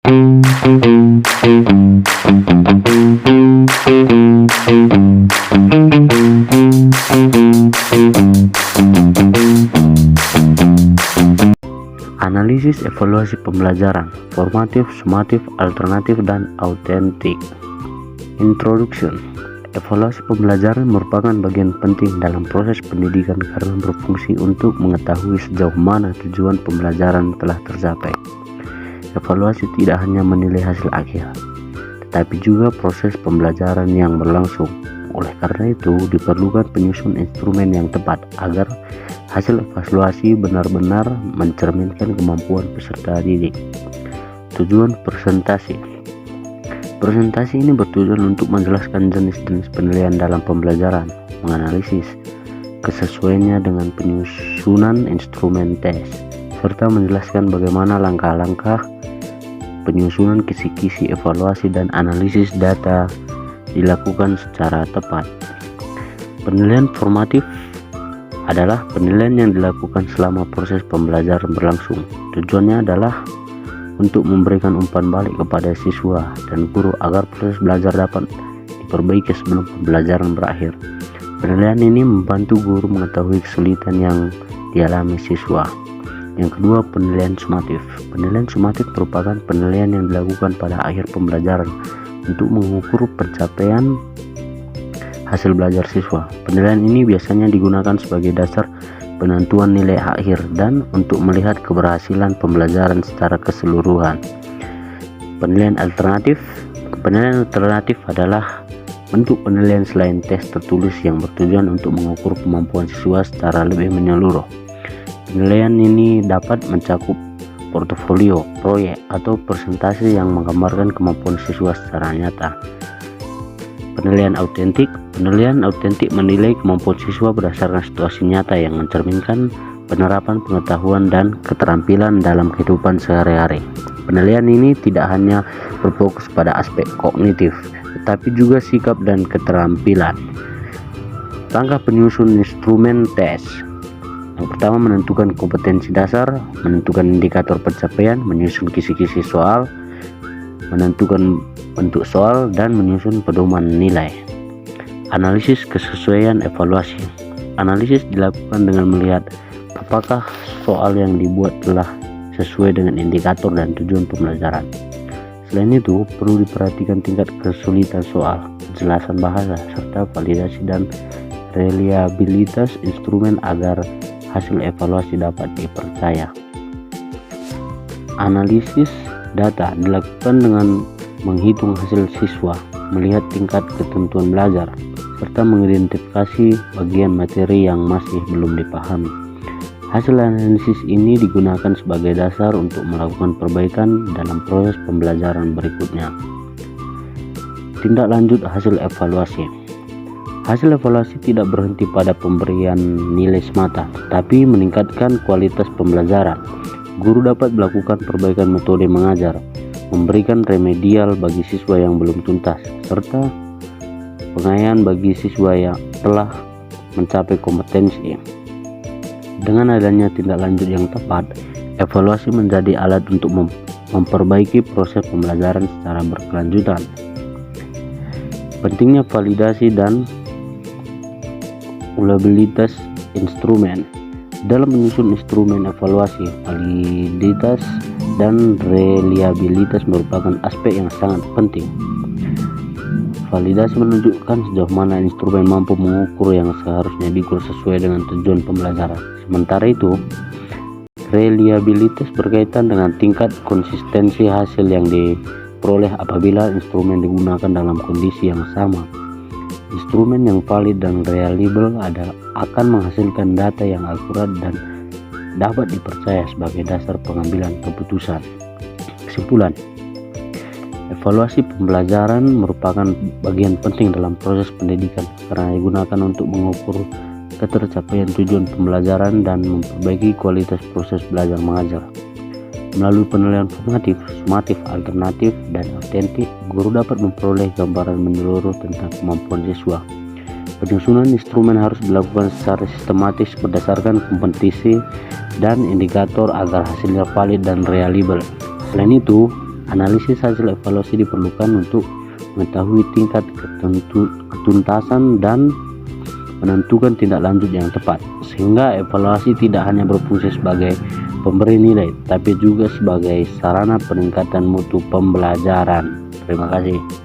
Analisis evaluasi pembelajaran, formatif, sumatif, alternatif, dan autentik. Introduction. Evaluasi pembelajaran merupakan bagian penting dalam proses pendidikan karena berfungsi untuk mengetahui sejauh mana tujuan pembelajaran telah tercapai. Evaluasi tidak hanya menilai hasil akhir, tetapi juga proses pembelajaran yang berlangsung. Oleh karena itu, diperlukan penyusun instrumen yang tepat agar hasil evaluasi benar-benar mencerminkan kemampuan peserta didik. Tujuan presentasi. Presentasi ini bertujuan untuk menjelaskan jenis-jenis penilaian dalam pembelajaran, menganalisis kesesuaiannya dengan penyusunan instrumen tes, serta menjelaskan bagaimana langkah-langkah penyusunan kisi-kisi evaluasi dan analisis data dilakukan secara tepat. Penilaian formatif adalah penilaian yang dilakukan selama proses pembelajaran berlangsung. Tujuannya adalah untuk memberikan umpan balik kepada siswa dan guru agar proses belajar dapat diperbaiki sebelum pembelajaran berakhir. Penilaian ini membantu guru mengetahui kesulitan yang dialami siswa. Yang kedua, penilaian sumatif. Penilaian sumatif merupakan penilaian yang dilakukan pada akhir pembelajaran untuk mengukur pencapaian hasil belajar siswa. Penilaian ini biasanya digunakan sebagai dasar penentuan nilai akhir dan untuk melihat keberhasilan pembelajaran secara keseluruhan. Penilaian alternatif. Penilaian alternatif adalah bentuk penilaian selain tes tertulis yang bertujuan untuk mengukur kemampuan siswa secara lebih menyeluruh. Penilaian ini dapat mencakup portofolio, proyek, atau presentasi yang menggambarkan kemampuan siswa secara nyata. Penilaian autentik. Penilaian autentik menilai kemampuan siswa berdasarkan situasi nyata yang mencerminkan penerapan pengetahuan dan keterampilan dalam kehidupan sehari-hari. Penilaian ini tidak hanya berfokus pada aspek kognitif, tetapi juga sikap dan keterampilan. Langkah penyusun instrumen tes. Yang pertama, menentukan kompetensi dasar, menentukan indikator pencapaian, menyusun kisi-kisi soal, menentukan bentuk soal, dan menyusun pedoman nilai. Analisis kesesuaian evaluasi. Analisis dilakukan dengan melihat apakah soal yang dibuat telah sesuai dengan indikator dan tujuan pembelajaran. Selain itu, perlu diperhatikan tingkat kesulitan soal, kejelasan bahasa, serta validasi dan reliabilitas instrumen agar hasil evaluasi dapat dipercaya. Analisis data dilakukan dengan menghitung hasil siswa, melihat tingkat ketentuan belajar, serta mengidentifikasi bagian materi yang masih belum dipahami. Hasil analisis ini digunakan sebagai dasar untuk melakukan perbaikan dalam proses pembelajaran berikutnya. Tindak lanjut hasil evaluasi. Hasil evaluasi tidak berhenti pada pemberian nilai semata, tetapi meningkatkan kualitas pembelajaran. Guru dapat melakukan perbaikan metode mengajar, memberikan remedial bagi siswa yang belum tuntas, serta pengayaan bagi siswa yang telah mencapai kompetensi. Dengan adanya tindak lanjut yang tepat, evaluasi menjadi alat untuk memperbaiki proses pembelajaran secara berkelanjutan. Pentingnya validasi dan reliabilitas instrumen. Dalam menyusun instrumen evaluasi, validitas dan reliabilitas merupakan aspek yang sangat penting. Validasi menunjukkan sejauh mana instrumen mampu mengukur yang seharusnya diukur sesuai dengan tujuan pembelajaran. Sementara itu, reliabilitas berkaitan dengan tingkat konsistensi hasil yang diperoleh apabila instrumen digunakan dalam kondisi yang sama. Instrumen yang valid dan reliable akan menghasilkan data yang akurat dan dapat dipercaya sebagai dasar pengambilan keputusan. Kesimpulan, evaluasi pembelajaran merupakan bagian penting dalam proses pendidikan karena digunakan untuk mengukur ketercapaian tujuan pembelajaran dan memperbaiki kualitas proses belajar mengajar. Melalui penilaian formatif, sumatif, alternatif, dan autentik, guru dapat memperoleh gambaran menyeluruh tentang kemampuan siswa. Penyusunan instrumen harus dilakukan secara sistematis berdasarkan kompetisi dan indikator agar hasilnya valid dan reliable. Selain itu, Analisis hasil evaluasi diperlukan untuk mengetahui tingkat ketuntasan dan menentukan tindak lanjut yang tepat, sehingga evaluasi tidak hanya berfungsi sebagai pemberi nilai, tapi juga sebagai sarana peningkatan mutu pembelajaran. Terima kasih.